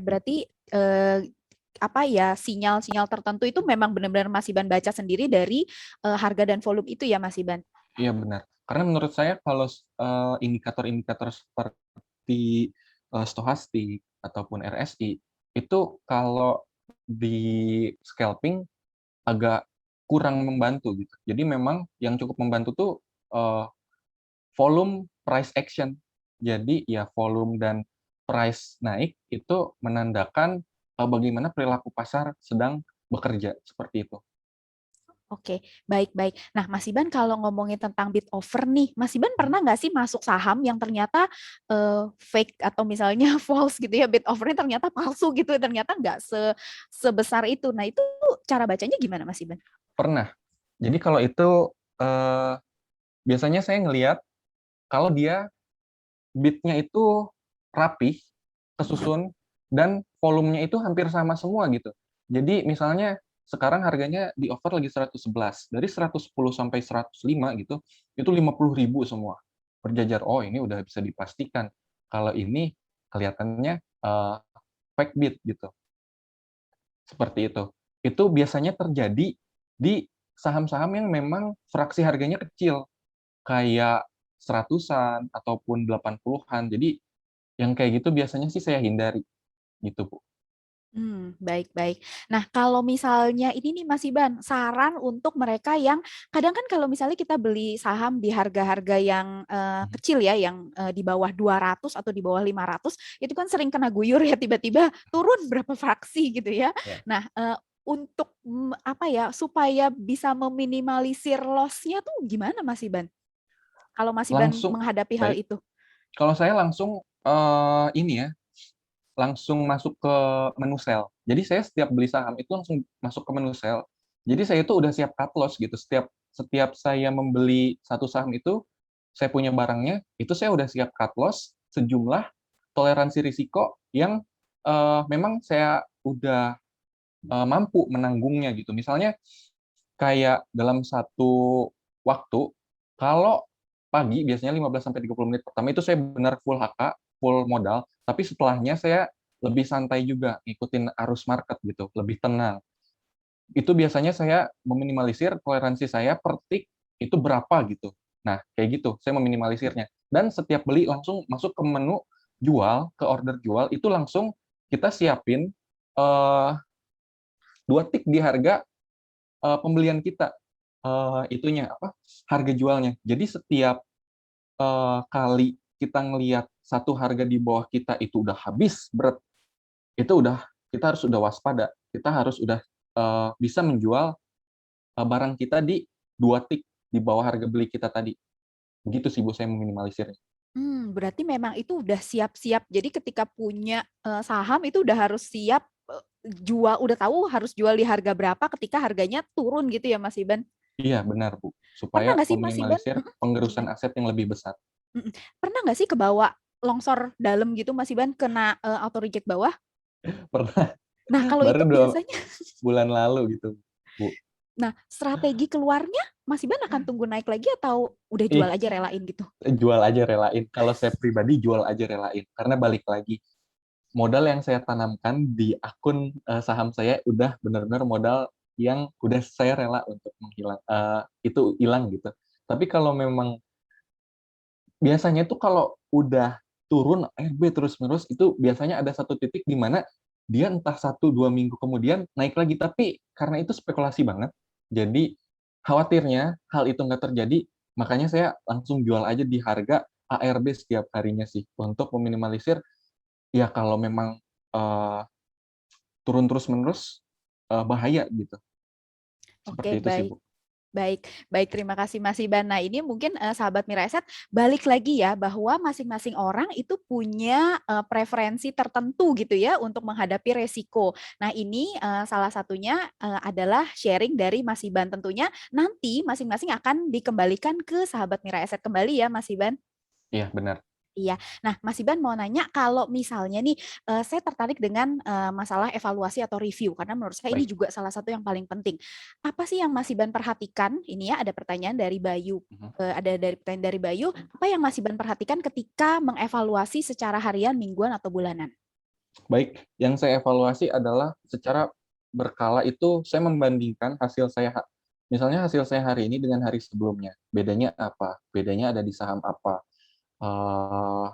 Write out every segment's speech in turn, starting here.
Berarti apa ya, sinyal-sinyal tertentu itu memang benar-benar Mas Iban baca sendiri dari harga dan volume itu ya Mas Iban? Iya benar. Karena menurut saya kalau indikator-indikator seperti stohastik ataupun RSI itu kalau di scalping agak kurang membantu gitu. Jadi memang yang cukup membantu tuh eh, volume price action. Jadi ya volume dan price naik itu menandakan bagaimana perilaku pasar sedang bekerja seperti itu. Oke, baik-baik. Nah, Mas Iban kalau ngomongin tentang bid offer nih, Mas Iban pernah nggak sih masuk saham yang ternyata fake atau misalnya false gitu ya, bid offernya ternyata palsu gitu, ternyata nggak sebesar itu. Nah, itu cara bacanya gimana Mas Iban? Pernah. Jadi kalau itu eh, biasanya saya ngelihat kalau dia bidnya itu rapih, kesusun, dan volumenya itu hampir sama semua gitu. Jadi misalnya sekarang harganya di offer lagi 111, dari 110 sampai 105 gitu, itu 50.000 semua berjajar. Oh ini udah bisa dipastikan kalau ini kelihatannya fake bid gitu, seperti itu. Itu biasanya terjadi di saham-saham yang memang fraksi harganya kecil, kayak seratusan ataupun 80-an. Jadi yang kayak gitu biasanya sih saya hindari gitu, Bu. Baik-baik. Nah, kalau misalnya ini nih Mas Iban, saran untuk mereka yang kadang kan kalau misalnya kita beli saham di harga-harga yang Mhm. kecil ya, yang di bawah 200 atau di bawah 500, itu kan sering kena guyur ya tiba-tiba turun berapa fraksi gitu ya. Ya. Nah, untuk apa ya, supaya bisa meminimalisir loss-nya tuh gimana Mas Iban? Kalau Mas Iban Langsung menghadapi hal baik. itu. Kalau saya langsung ini ya, langsung masuk ke menu sell. Jadi saya setiap beli saham itu langsung masuk ke menu sell. Jadi saya itu udah siap cut loss gitu. Setiap setiap saya membeli satu saham itu, saya punya barangnya, itu saya udah siap cut loss sejumlah toleransi risiko yang memang saya udah mampu menanggungnya gitu. Misalnya kayak dalam satu waktu, kalau pagi biasanya 15 sampai 30 menit pertama itu saya benar full HK, full modal, tapi setelahnya saya lebih santai juga, ngikutin arus market gitu, lebih tenang. Itu biasanya saya meminimalisir toleransi saya per tick itu berapa gitu. Nah, kayak gitu, saya meminimalisirnya. Dan setiap beli langsung masuk ke menu jual, ke order jual, itu langsung kita siapin eh, 2 tick di harga pembelian kita, itunya apa, harga jualnya. Jadi setiap kali kita ngelihat satu harga di bawah kita itu udah habis berat, itu udah kita harus udah waspada. Kita harus udah bisa menjual barang kita di 2 tick di bawah harga beli kita tadi. Begitu sih Bu saya meminimalisirnya. Berarti memang itu udah siap-siap. Jadi ketika punya saham itu udah harus siap jual, udah tahu harus jual di harga berapa ketika harganya turun gitu ya Mas Iban. Iya benar Bu, Pernah supaya nggak sih Mas Iban? meminimalisir pengerusan Gimana? aset yang lebih besar. Mm-mm. Pernah nggak sih kebawa longsor dalam gitu Mas Iban kena auto reject bawah? Pernah, Nah kalau baru itu 2 biasanya, bulan lalu gitu Bu. nah strategi keluarnya Mas Iban akan tunggu naik lagi atau udah jual Ih, aja relain gitu? jual aja relain. Kalau saya pribadi jual aja relain. Karena balik lagi, modal yang saya tanamkan di akun saham saya udah benar-benar modal yang udah saya rela untuk itu hilang gitu. Tapi kalau memang biasanya tuh kalau udah turun RB terus-menerus itu biasanya ada satu titik di mana dia entah 1-2 minggu kemudian naik lagi. Tapi karena itu spekulasi banget, jadi khawatirnya hal itu nggak terjadi, makanya saya langsung jual aja di harga ARB setiap harinya sih untuk meminimalisir ya kalau memang eh, turun terus-menerus bahaya gitu. Seperti Oke, itu sih, baik. Bu. Baik, baik, terima kasih Mas Iban. Nah, ini mungkin sahabat Miraset balik lagi ya bahwa masing-masing orang itu punya preferensi tertentu gitu ya untuk menghadapi resiko. Nah, ini salah satunya adalah sharing dari Mas Iban. Tentunya nanti masing-masing akan dikembalikan ke sahabat Miraset kembali ya Mas Iban. Iya, benar. Iya. Nah, Mas Iban mau nanya kalau misalnya nih, saya tertarik dengan masalah evaluasi atau review karena menurut saya ini Baik. juga salah satu yang paling penting. Apa sih yang Mas Iban perhatikan? Ini ya ada pertanyaan dari Bayu. Mhm. Ada dari pertanyaan dari Bayu. Apa yang Mas Iban perhatikan ketika mengevaluasi secara harian, mingguan atau bulanan? Baik, yang saya evaluasi adalah secara berkala itu saya membandingkan hasil saya misalnya hasil saya hari ini dengan hari sebelumnya. Bedanya apa? Bedanya ada di saham apa? Eee,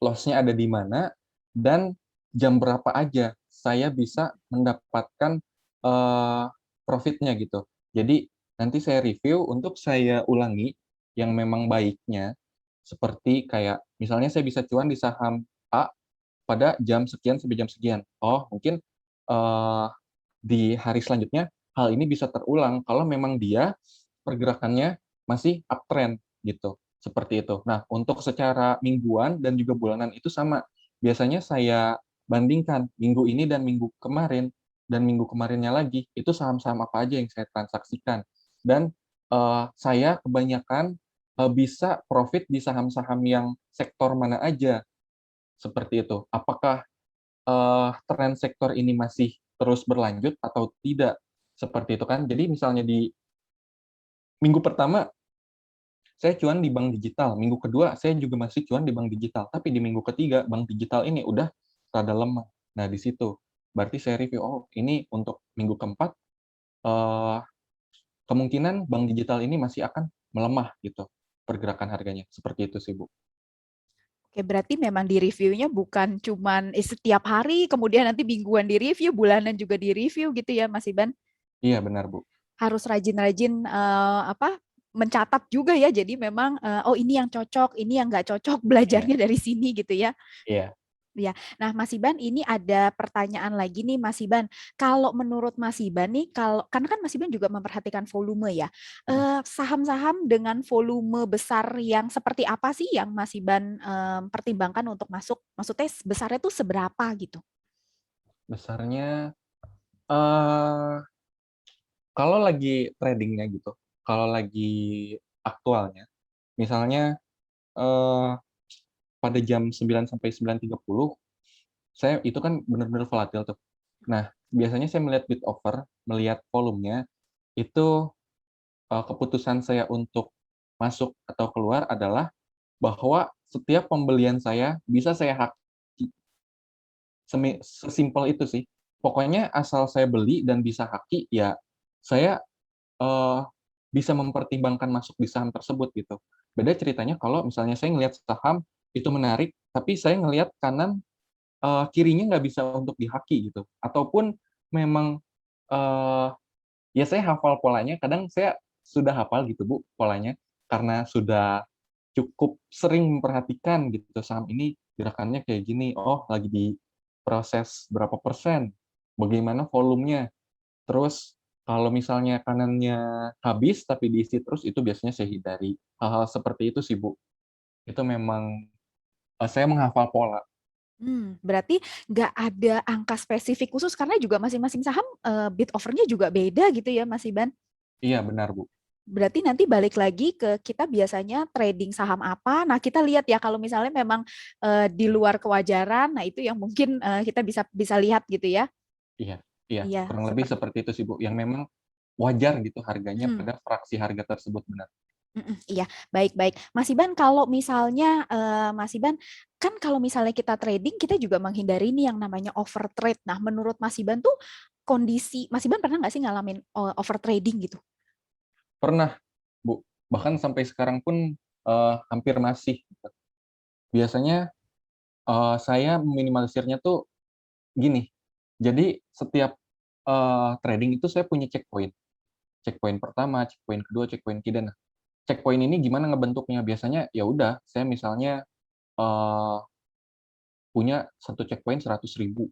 loss-nya ada di mana, dan jam berapa aja saya bisa mendapatkan, eee, profit-nya gitu. Jadi nanti saya review untuk saya ulangi yang memang baiknya, seperti kayak misalnya saya bisa cuan di saham A pada jam sekian sampai jam sekian. Oh, mungkin, eee, di hari selanjutnya hal ini bisa terulang kalau memang dia pergerakannya masih uptrend gitu, seperti itu. Nah, untuk secara mingguan dan juga bulanan itu sama. Biasanya saya bandingkan minggu ini dan minggu kemarin, dan minggu kemarinnya lagi, itu saham-saham apa aja yang saya transaksikan. Dan, saya kebanyakan, bisa profit di saham-saham yang sektor mana aja, seperti itu. Apakah tren sektor ini masih terus berlanjut atau tidak, seperti itu kan. Jadi misalnya di minggu pertama saya cuan di bank digital, minggu kedua saya juga masih cuan di bank digital, tapi di minggu ketiga bank digital ini udah rada lemah. Nah di situ, berarti saya review, oh ini untuk minggu keempat, eee, kemungkinan bank digital ini masih akan melemah gitu, pergerakan harganya, seperti itu sih, Bu. Oke, berarti memang di reviewnya bukan cuman setiap hari, kemudian nanti mingguan di-review, bulanan juga di-review gitu ya, Mas Iban? Iya benar, Bu. Harus rajin-rajin, apa, mencatat juga ya, jadi memang, oh ini yang cocok, ini yang nggak cocok, Iya belajarnya dari sini gitu ya? iya. Ya. Nah, Mas Iban, ini ada pertanyaan lagi nih, Mas Iban. Kalau menurut Mas Iban nih, kalau karena kan Mas Iban juga memperhatikan volume ya. Mhm. Saham-saham dengan volume besar yang seperti apa sih yang Mas Iban pertimbangkan untuk masuk? Maksudnya besarnya tuh seberapa gitu? Besarnya, eee, kalau lagi trading-nya gitu, kalau lagi aktualnya, misalnya, eee, pada jam 9.00 sampai 9.30, saya itu kan benar-benar volatil tuh. Nah, biasanya saya melihat bid offer, melihat volumenya, itu, keputusan saya untuk masuk atau keluar adalah bahwa setiap pembelian saya bisa saya haki. Sesimpel itu sih. Pokoknya asal saya beli dan bisa haki, ya saya, eee, bisa mempertimbangkan masuk di saham tersebut gitu. Beda ceritanya kalau misalnya saya ngelihat saham itu menarik, tapi saya ngelihat kanan, kirinya nggak bisa untuk dihaki gitu, ataupun memang, eee, ya saya hafal polanya, kadang saya sudah hafal gitu Bu, polanya, karena sudah cukup sering memperhatikan gitu, saham ini gerakannya kayak gini, oh lagi di proses berapa persen, bagaimana volumenya, terus kalau misalnya kanannya habis tapi diisi terus, itu biasanya saya hindari. Hal-hal seperti itu sih Bu, itu memang, saya menghafal pola. Berarti nggak ada angka spesifik khusus karena juga masing-masing saham, bid offer-nya juga beda gitu ya, Mas Iban? Iya benar Bu. Berarti nanti balik lagi ke kita biasanya trading saham apa. Nah, kita lihat ya kalau misalnya memang di luar kewajaran, nah itu yang mungkin kita bisa bisa lihat gitu ya. Iya iya, Iya, kurang lebih seperti seperti itu sih Bu, yang memang wajar gitu harganya hmm, pada fraksi harga tersebut, benar. iya, baik baik. Mas Iban, kalau misalnya Mas Iban kan kalau misalnya kita trading, kita juga menghindari ini yang namanya overtrade. Nah, menurut Mas Iban tuh kondisi Mas Iban pernah nggak sih ngalamin overtrading gitu? Pernah Bu, bahkan sampai sekarang pun, hampir masih gitu. Biasanya, saya meminimalisirnya tuh gini, jadi setiap, trading itu saya punya checkpoint. Checkpoint pertama, checkpoint kedua, checkpoint ketiga. Nah, checkpoint ini gimana ngebentuknya? Biasanya ya udah, saya misalnya, eee, punya satu checkpoint 100.000.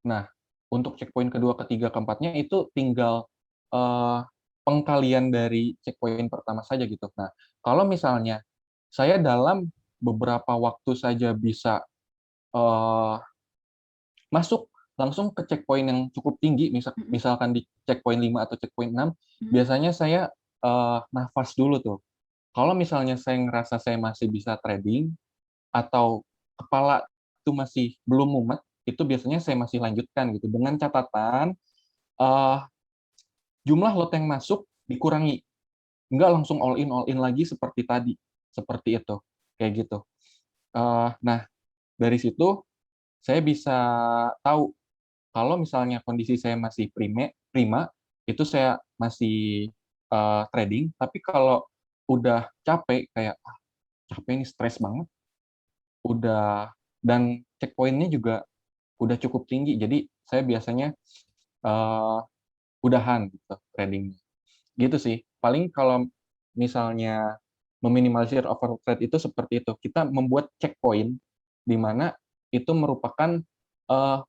Nah, untuk checkpoint kedua, ketiga, keempatnya itu tinggal, eee, pengkalian dari checkpoint pertama saja gitu. Nah, kalau misalnya saya dalam beberapa waktu saja bisa, eee masuk langsung ke checkpoint yang cukup tinggi, Mhm, misalkan di checkpoint 5 atau checkpoint 6, mhm, biasanya saya, nafas dulu tuh. Kalau misalnya saya ngerasa saya masih bisa trading, atau kepala itu masih belum mumet, itu biasanya saya masih lanjutkan gitu, dengan catatan, eee, jumlah lot yang masuk dikurangi, nggak langsung all in lagi seperti tadi, seperti itu, kayak gitu. Nah, dari situ saya bisa tahu kalau misalnya kondisi saya masih prima, itu saya masih trading. Tapi kalau udah capek, kayak capek nih, stres banget, udah dan checkpointnya juga udah cukup tinggi. Jadi saya biasanya eh, udahan gitu trading. Gitu sih. Paling kalau misalnya meminimalisir overtrade itu seperti itu. Kita membuat checkpoint di mana itu merupakan eh,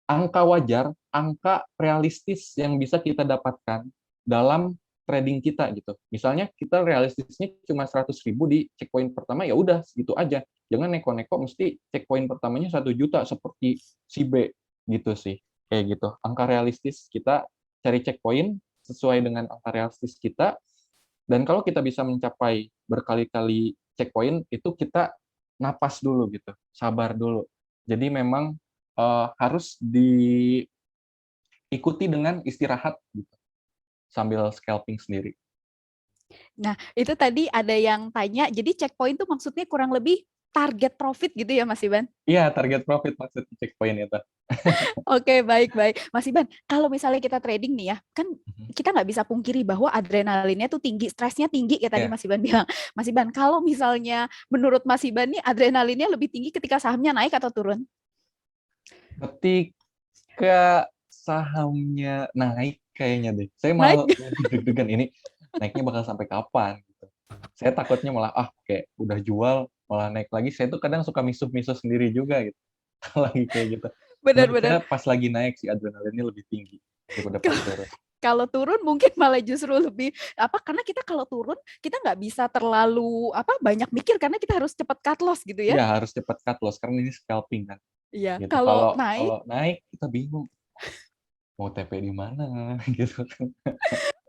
angka wajar, angka realistis yang bisa kita dapatkan dalam trading kita gitu. Misalnya kita realistisnya cuma 100.000 di checkpoint pertama, ya udah segitu aja. Jangan neko-neko mesti checkpoint pertamanya 1 juta seperti si B gitu sih. Kayak gitu. Angka realistis kita cari checkpoint sesuai dengan angka realistis kita, dan kalau kita bisa mencapai berkali-kali checkpoint, itu kita napas dulu gitu, sabar dulu. Jadi memang harus diikuti dengan istirahat gitu, sambil scalping sendiri. Nah, itu tadi ada yang tanya, jadi checkpoint itu maksudnya kurang lebih target profit gitu ya Mas Iban? Iya, target profit maksudnya checkpoint itu. Oke, baik-baik. Mas Iban, kalau misalnya kita trading nih ya, kan kita nggak bisa pungkiri bahwa adrenalinnya tuh tinggi, stresnya tinggi kayak tadi Ya, Mas Iban bilang. Mas Iban, kalau misalnya menurut Mas Iban nih adrenalinnya lebih tinggi ketika sahamnya naik atau turun? ketika sahamnya naik kayaknya deh, saya Naik. malah lebih deg-degan ini naiknya bakal sampai kapan gitu. Saya takutnya malah kayak udah jual malah naik lagi. Saya tuh kadang suka misuh-misuh sendiri juga gitu. Kalau lagi kayak gitu. Menurut Benar-benar. saya pas lagi naik sih adrenalinnya lebih tinggi daripada pas turun. Kalau turun mungkin malah justru lebih apa, karena kita kalau turun kita nggak bisa terlalu apa banyak mikir karena kita harus cepat cut loss gitu ya. Iya, harus cepat cut loss karena ini scalping kan Iya, gitu. kalau Kalau naik. kalau naik kita bingung mau TP di mana gitu kan.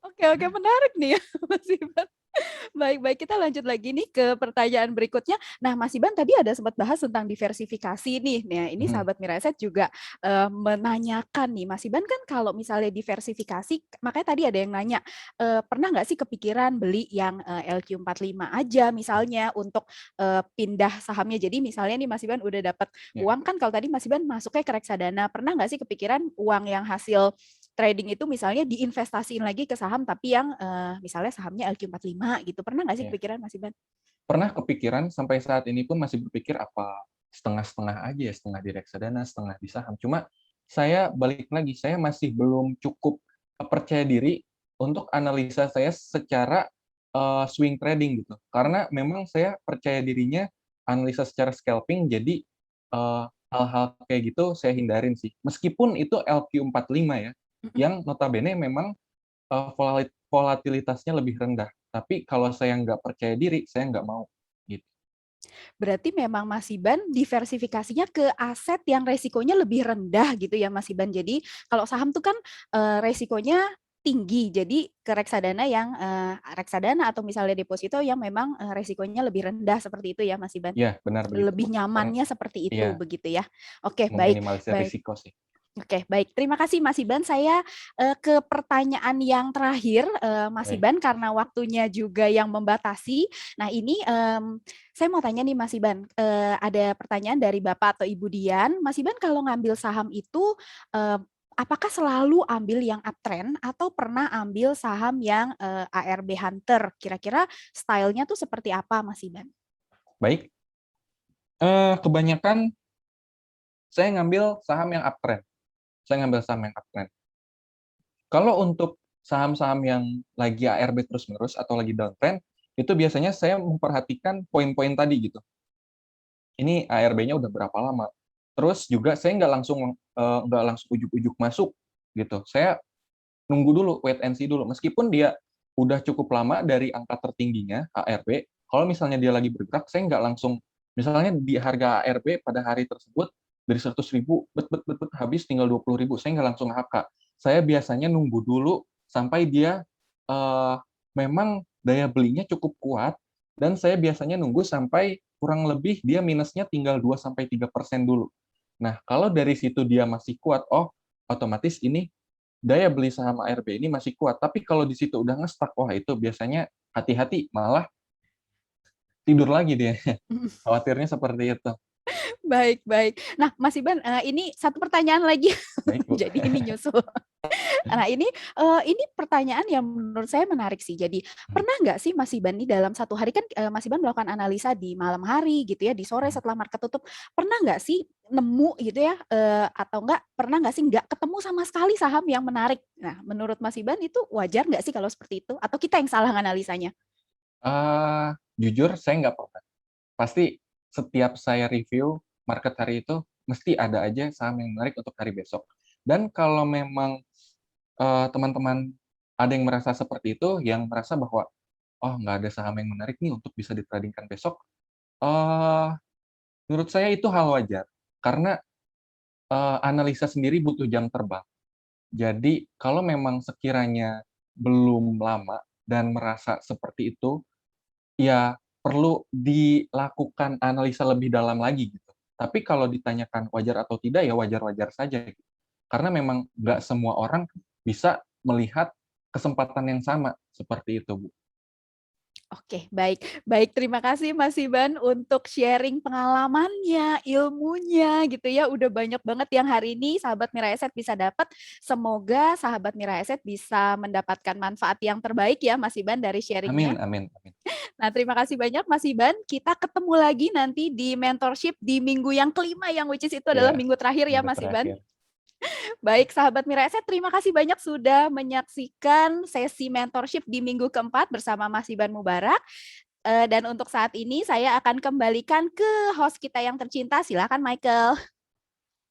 Oke, oke, menarik nih ya Mas Iban. Baik-baik, kita lanjut lagi nih ke pertanyaan berikutnya. Nah, Mas Iban tadi ada sempat bahas tentang diversifikasi nih. Nah, ini Mhm. sahabat Miraset juga menanyakan nih, Mas Iban kan kalau misalnya diversifikasi, makanya tadi ada yang nanya, pernah nggak sih kepikiran beli yang LQ45 aja misalnya untuk pindah sahamnya. Jadi misalnya nih Mas Iban udah dapat Ya. uang kan, kalau tadi Mas Iban masuknya ke reksadana, pernah nggak sih kepikiran uang yang hasil trading itu misalnya diinvestasiin lagi ke saham tapi yang misalnya sahamnya LQ45 gitu. Pernah nggak sih Ya. kepikiran Mas Iban? Pernah kepikiran, sampai saat ini pun masih berpikir apa setengah-setengah aja ya, setengah di reksadana, setengah di saham. Cuma saya balik lagi, saya masih belum cukup percaya diri untuk analisa saya secara swing trading gitu. Karena memang saya percaya dirinya analisa secara scalping, jadi hal-hal kayak gitu saya hindarin sih. Meskipun itu LQ45 ya, yang notabene memang volatilitasnya lebih rendah. Tapi kalau saya nggak percaya diri, saya nggak mau. Gitu. Berarti memang Mas Iban diversifikasinya ke aset yang resikonya lebih rendah gitu ya Mas Iban. Jadi kalau saham tuh kan resikonya tinggi. Jadi ke reksadana yang reksadana atau misalnya deposito yang memang resikonya lebih rendah seperti itu ya Mas Iban. Iya, benar begitu, Bu. Lebih Karena nyamannya seperti itu iya, begitu ya. Oke, baik. meminimalisir Baik. risiko sih. Oke, baik. Terima kasih Mas Iban. Saya ke pertanyaan yang terakhir, Mas Baik. Iban, karena waktunya juga yang membatasi. Nah, ini saya mau tanya nih Mas Iban, ada pertanyaan dari Bapak atau Ibu Dian. Mas Iban kalau ngambil saham itu, apakah selalu ambil yang uptrend atau pernah ambil saham yang ARB Hunter? Kira-kira stylenya tuh seperti apa, Mas Iban? Baik. Kebanyakan saya ngambil saham yang uptrend. Saya ngambil saham yang uptrend. Kalau untuk saham-saham yang lagi ARB terus-menerus atau lagi downtrend, itu biasanya saya memperhatikan poin-poin tadi gitu. Ini ARB-nya udah berapa lama. Terus juga saya nggak langsung ujuk-ujuk masuk gitu. Saya nunggu dulu, wait and see dulu. Meskipun dia udah cukup lama dari angka tertingginya ARB, kalau misalnya dia lagi bergerak, saya nggak langsung, misalnya di harga ARB pada hari tersebut dari 100.000, habis tinggal 20.000, saya nggak langsung HK. Saya biasanya nunggu dulu sampai dia memang daya belinya cukup kuat, dan saya biasanya nunggu sampai kurang lebih dia minusnya tinggal 2-3% dulu. Nah, kalau dari situ dia masih kuat, otomatis ini daya beli saham ARB ini masih kuat. Tapi kalau di situ udah nge-stuck, wah itu biasanya hati-hati, malah tidur lagi dia. Khawatirnya seperti itu. Baik, baik. Nah, Mas Iban, ini satu pertanyaan lagi. Baik, Bu. Jadi ini nyusul. Nah, ini pertanyaan yang menurut saya menarik sih. Jadi, pernah nggak sih Mas Iban nih dalam satu hari kan Mas Iban melakukan analisa di malam hari gitu ya, di sore setelah market tutup, pernah nggak sih nemu gitu ya, atau enggak pernah nggak sih nggak ketemu sama sekali saham yang menarik? Nah, menurut Mas Iban itu wajar nggak sih kalau seperti itu? Atau kita yang salah analisanya? Jujur saya nggak pernah. Pasti setiap saya review market hari itu, mesti ada aja saham yang menarik untuk hari besok. Dan kalau memang, teman-teman ada yang merasa seperti itu, yang merasa bahwa, "Oh, nggak ada saham yang menarik nih untuk bisa ditradingkan besok," eee, menurut saya itu hal wajar. Karena, analisa sendiri butuh jam terbang. Jadi, kalau memang sekiranya belum lama dan merasa seperti itu, ya perlu dilakukan analisa lebih dalam lagi gitu. Tapi kalau ditanyakan wajar atau tidak, ya wajar-wajar saja gitu. Karena memang nggak semua orang bisa melihat kesempatan yang sama, seperti itu, Bu. Oke, baik. Baik, terima kasih Mas Iban untuk sharing pengalamannya, ilmunya gitu ya. Udah banyak banget yang hari ini sahabat Mira Asset bisa dapat. Semoga sahabat Mira Asset bisa mendapatkan manfaat yang terbaik ya Mas Iban dari sharingnya. Amin amin amin. Nah, terima kasih banyak Mas Iban. Kita ketemu lagi nanti di mentorship di minggu yang kelima yang which is itu adalah Iya, minggu terakhir ya minggu Mas Iban. terakhir. Baik, sahabat Mira Asset, terima kasih banyak sudah menyaksikan sesi mentorship di minggu keempat bersama Mas Iban Mubarak. Dan untuk saat ini saya akan kembalikan ke host kita yang tercinta. Silakan Michael.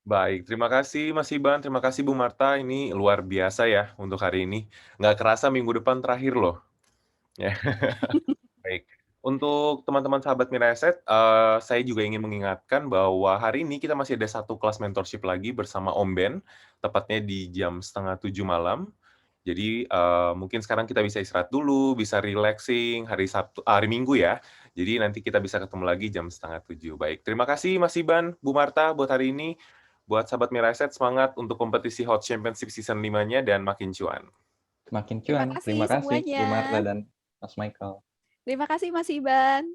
Baik, terima kasih Mas Iban, terima kasih Bu Marta. Ini luar biasa ya untuk hari ini. Nggak kerasa minggu depan terakhir loh. Ya. Baik. Untuk teman-teman sahabat Mira Asset, saya juga ingin mengingatkan bahwa hari ini kita masih ada satu kelas mentorship lagi bersama Om Ben, tepatnya di jam 6:30 malam. Jadi, mungkin sekarang kita bisa istirahat dulu, bisa relaxing hari Minggu ya. Jadi nanti kita bisa ketemu lagi jam 6:30. Baik, terima kasih Mas Iban, Bu Marta buat hari ini. Buat sahabat Mira Asset, semangat untuk kompetisi Hot Championship Season 5-nya dan makin cuan. Makin Terima cuan. kasih Terima kasih Bu semuanya. Marta dan Mas Michael. Terima kasih Mas Iban.